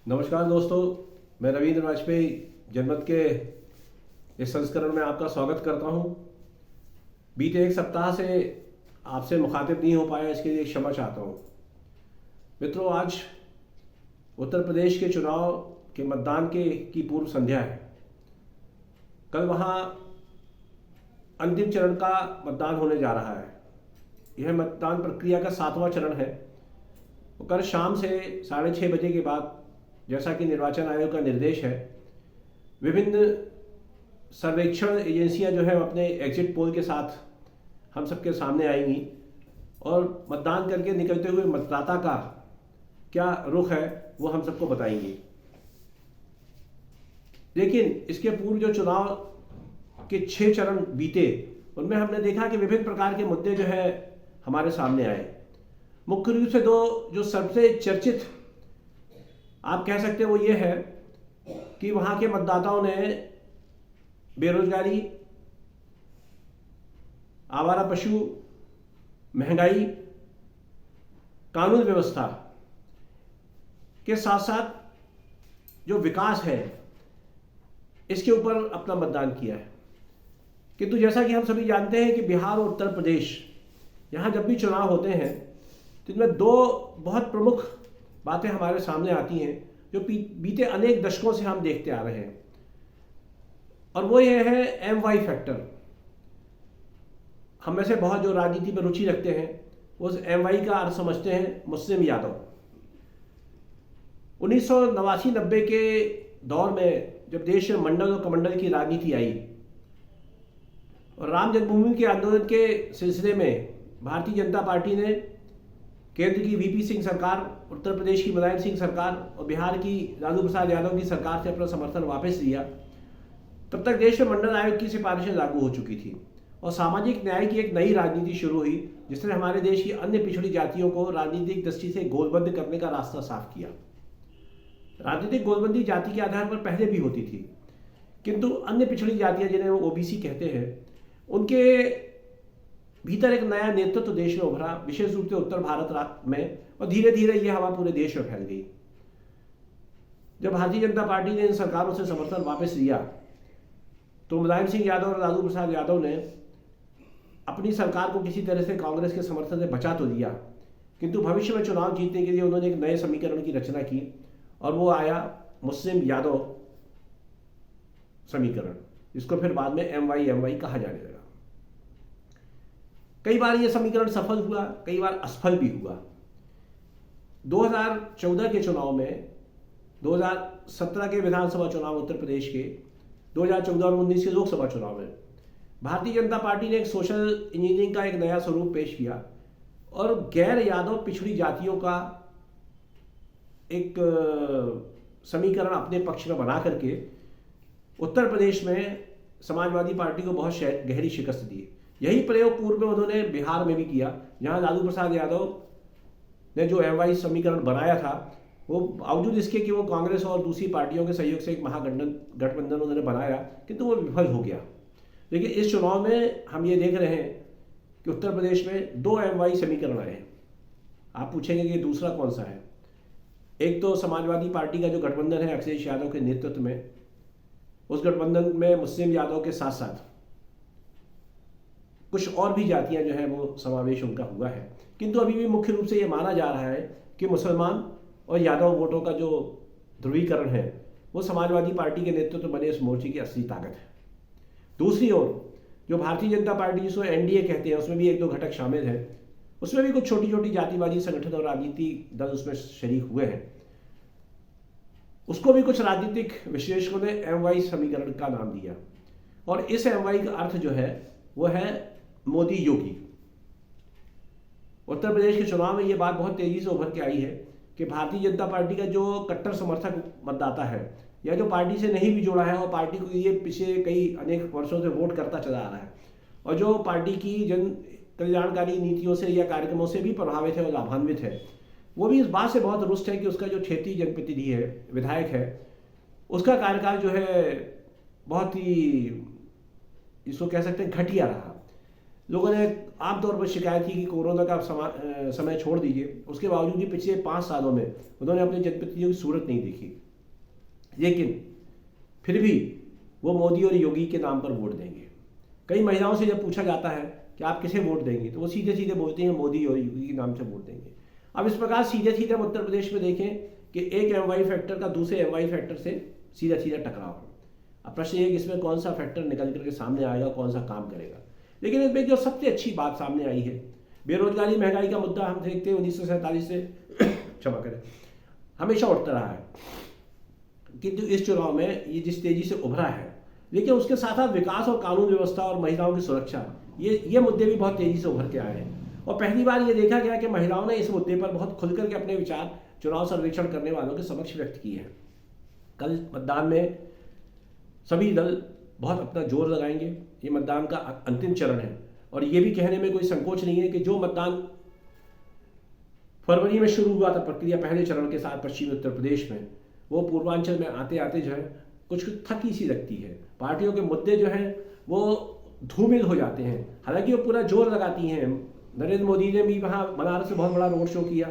नमस्कार दोस्तों, मैं रविंद्र वाजपेयी जनमत के इस संस्करण में आपका स्वागत करता हूं। बीते एक सप्ताह से आपसे मुखातिब नहीं हो पाया, इसके लिए क्षमा चाहता हूं। मित्रों, आज उत्तर प्रदेश के चुनाव के मतदान की पूर्व संध्या है। कल वहां अंतिम चरण का मतदान होने जा रहा है। यह मतदान प्रक्रिया का 7वां चरण है। कल शाम से 6:30 बजे के बाद, जैसा कि निर्वाचन आयोग का निर्देश है, विभिन्न सर्वेक्षण एजेंसियां जो है अपने एग्जिट पोल के साथ हम सबके सामने आएंगी और मतदान करके निकलते हुए मतदाता का क्या रुख है वो हम सबको बताएंगी। लेकिन इसके पूर्व जो चुनाव के 6 चरण बीते, उनमें हमने देखा कि विभिन्न प्रकार के मुद्दे जो है हमारे सामने आए। मुख्य रूप से दो जो सबसे चर्चित आप कह सकते हैं वो ये है कि वहाँ के मतदाताओं ने बेरोजगारी, आवारा पशु, महंगाई, कानून व्यवस्था के साथ साथ जो विकास है इसके ऊपर अपना मतदान किया है। किंतु जैसा कि हम सभी जानते हैं कि बिहार और उत्तर प्रदेश, यहाँ जब भी चुनाव होते हैं तो इनमें दो बहुत प्रमुख बातें हमारे सामने आती हैं जो बीते अनेक दशकों से हम देखते आ रहे हैं, और वो ये है MY फैक्टर। हम में से बहुत जो राजनीति में रुचि रखते हैं उस MY का अर्थ समझते हैं मुस्लिम यादव। 1989-90 के दौर में जब देश में मंडल और कमंडल की राजनीति आई और राम जन्मभूमि के आंदोलन के सिलसिले में भारतीय जनता पार्टी ने केंद्र की VP सिंह सरकार, उत्तर प्रदेश की मुलायम सिंह सरकार और बिहार की लालू प्रसाद यादव की सरकार से अपना समर्थन वापस लिया, तब तक देश में मंडल आयोग की सिफारिशें लागू हो चुकी थी और सामाजिक न्याय की एक नई राजनीति शुरू हुई, जिसने हमारे देश की अन्य पिछड़ी जातियों को राजनीतिक दृष्टि से गोलबंद करने का रास्ता साफ किया। राजनीतिक गोलबंदी जाति के आधार पर पहले भी होती थी, किंतु अन्य पिछड़ी जातियां जिन्हें वो OBC कहते हैं, उनके भीतर एक नया नेतृत्व देश में उभरा, विशेष रूप से उत्तर भारत में, और धीरे धीरे यह हवा पूरे देश में फैल गई। जब भारतीय जनता पार्टी ने इन सरकारों से समर्थन वापस लिया तो मुलायम सिंह यादव और लालू प्रसाद यादव ने अपनी सरकार को किसी तरह से कांग्रेस के समर्थन से बचा तो दिया, किंतु भविष्य में चुनाव जीतने के लिए उन्होंने एक नए समीकरण की रचना की और वो आया मुस्लिम यादव समीकरण, जिसको फिर बाद में MY कहा जाने लगा। कई बार यह समीकरण सफल हुआ, कई बार असफल भी हुआ। 2014 के चुनाव में, 2017 के विधानसभा चुनाव उत्तर प्रदेश के, 2014 और 19 के लोकसभा चुनाव में भारतीय जनता पार्टी ने एक सोशल इंजीनियरिंग का एक नया स्वरूप पेश किया और गैर यादव पिछड़ी जातियों का एक समीकरण अपने पक्ष में बना करके उत्तर प्रदेश में समाजवादी पार्टी को बहुत गहरी शिकस्त दी। यही प्रयोग पूर्व में उन्होंने बिहार में भी किया, जहां लालू प्रसाद यादव ने जो MY समीकरण बनाया था, वो बावजूद इसके कि वो कांग्रेस और दूसरी पार्टियों के सहयोग से एक महागठबंधन उन्होंने बनाया, किंतु वो विफल हो गया। लेकिन इस चुनाव में हम ये देख रहे हैं कि उत्तर प्रदेश में 2 MY समीकरण आए हैं। आप पूछेंगे कि दूसरा कौन सा है? एक तो समाजवादी पार्टी का जो गठबंधन है अखिलेश यादव के नेतृत्व में, उस गठबंधन में मुस्लिम यादव के साथ साथ कुछ और भी जातियां जो है वो समावेश उनका हुआ है, किंतु अभी भी मुख्य रूप से ये माना जा रहा है कि मुसलमान और यादव वोटों का जो ध्रुवीकरण है वो समाजवादी पार्टी के नेतृत्व बने इस मोर्चे की असली ताकत है। दूसरी ओर जो भारतीय जनता पार्टी, जिसको NDA कहते हैं, उसमें भी 1-2 घटक शामिल हैं। उसमें भी कुछ छोटी छोटी जातिवादी संगठन और राजनीति दल उसमें शरीक हुए हैं। उसको भी कुछ राजनीतिक विश्लेषकों ने MY समीकरण का नाम दिया, और इस MY का अर्थ जो है वो है मोदी योगी। उत्तर प्रदेश के चुनाव में ये बात बहुत तेजी से उभर के आई है कि भारतीय जनता पार्टी का जो कट्टर समर्थक मतदाता है या जो पार्टी से नहीं भी जुड़ा है और पार्टी को ये पिछले अनेक वर्षों से वोट करता चला आ रहा है और जो पार्टी की जन कल्याणकारी नीतियों से या कार्यक्रमों से भी प्रभावित है और लाभान्वित है, वो भी इस बात से बहुत रुष्ट है कि उसका जो क्षेत्रीय जनप्रतिनिधि है, विधायक है, उसका कार्यकाल जो है बहुत ही, इसको कह सकते हैं, घटिया रहा। लोगों ने आमतौर पर शिकायत की कि कोरोना का समय छोड़ दीजिए, उसके बावजूद भी पिछले 5 सालों में उन्होंने अपने जनप्रतिनिधियों की सूरत नहीं देखी। लेकिन फिर भी वो मोदी और योगी के नाम पर वोट देंगे। कई महिलाओं से जब पूछा जाता है कि आप किसे वोट देंगे, तो वो सीधे सीधे बोलते हैं मोदी और योगी के नाम से वोट देंगे। अब इस प्रकार सीधे सीधे हम उत्तर प्रदेश में देखें कि एक एमवाई फैक्टर का दूसरे एमवाई फैक्टर से सीधा सीधा टकराव। अब प्रश्न ये है कि इसमें कौन सा फैक्टर निकल करके सामने आएगा, कौन सा काम करेगा। लेकिन इसमें जो सबसे अच्छी बात सामने आई है, बेरोजगारी महंगाई का मुद्दा हम देखते हैं 1947 से क्षमा करें हमेशा उठता रहा है, किंतु इस चुनाव में ये जिस तेजी से उभरा है, लेकिन उसके साथ साथ विकास और कानून व्यवस्था और महिलाओं की सुरक्षा, ये मुद्दे भी बहुत तेजी से उभर के आए हैं। और पहली बार ये देखा गया कि महिलाओं ने इस मुद्दे पर बहुत खुलकर के अपने विचार चुनाव सर्वेक्षण करने वालों के समक्ष व्यक्त किए हैं। कल मतदान में सभी दल बहुत अपना जोर लगाएंगे। ये मतदान का अंतिम चरण है और ये भी कहने में कोई संकोच नहीं है कि जो मतदान फरवरी में शुरू हुआ था प्रक्रिया पहले चरण के साथ पश्चिमी उत्तर प्रदेश में, वो पूर्वांचल में आते आते जो है कुछ थकी सी लगती है। पार्टियों के मुद्दे जो हैं वो धूमिल हो जाते हैं। हालांकि वो पूरा जोर लगाती हैं। नरेंद्र मोदी ने भी वहाँ बनारस में बहुत बड़ा रोड शो किया,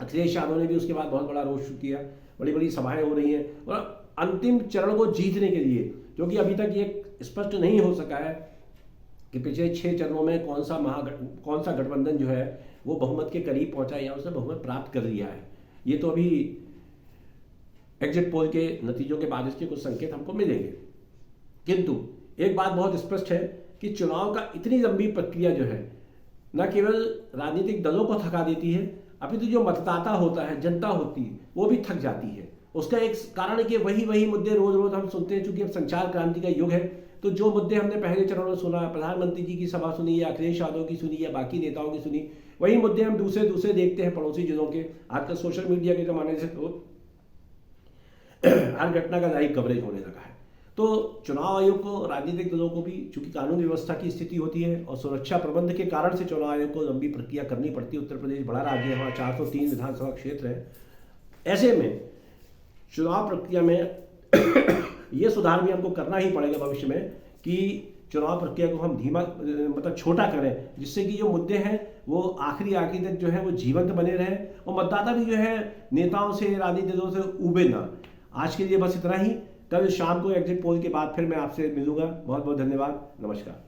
अखिलेश यादव ने भी उसके बाद बहुत बड़ा रोड शो किया, बड़ी बड़ी सभाएं हो रही हैं। और अंतिम चरण को जीतने के लिए, जो कि अभी तक ये स्पष्ट नहीं हो सका है कि पिछले 6 चरणों में कौन सा गठबंधन जो है वो बहुमत के करीब पहुंचा या उसने बहुमत प्राप्त कर लिया है, ये तो अभी एग्जिट पोल के नतीजों के बाद इसके कुछ संकेत हमको मिलेंगे। किंतु एक बात बहुत स्पष्ट है कि चुनाव का इतनी लंबी प्रक्रिया जो है न केवल राजनीतिक दलों को थका देती है, अपितु जो मतदाता होता है, जनता होती है, वो भी थक जाती है। उसका एक कारण है कि वही मुद्दे रोज रोज हम सुनते हैं। चूंकि अब संचार क्रांति का युग है, तो जो मुद्दे हमने पहले चरण में सुना, प्रधानमंत्री जी की सभा सुनी या अखिलेश यादव की सुनी या बाकी नेताओं की सुनी, वही मुद्दे हम दूसरे देखते हैं पड़ोसी जिलों के। आजकल सोशल मीडिया के जमाने से तो हर घटना का लाइव कवरेज होने लगा है। तो चुनाव आयोग को, राजनीतिक दलों को भी चूंकि कानून व्यवस्था की स्थिति होती है और सुरक्षा प्रबंध के कारण से चुनाव आयोग को लंबी प्रक्रिया करनी पड़ती है। उत्तर प्रदेश बड़ा राज्य है, वहाँ 403 विधानसभा क्षेत्र है। ऐसे में चुनाव प्रक्रिया में ये सुधार भी हमको करना ही पड़ेगा भविष्य में कि चुनाव प्रक्रिया को हम धीमा मतलब छोटा करें, जिससे कि जो मुद्दे हैं वो आखिरी तक जो है वो जीवंत बने रहें और मतदाता भी जो है नेताओं से, राजनीतिक दलों से ऊबे ना। आज के लिए बस इतना ही। कल शाम को एग्जिट पोल के बाद फिर मैं आपसे मिलूंगा। बहुत बहुत धन्यवाद। नमस्कार।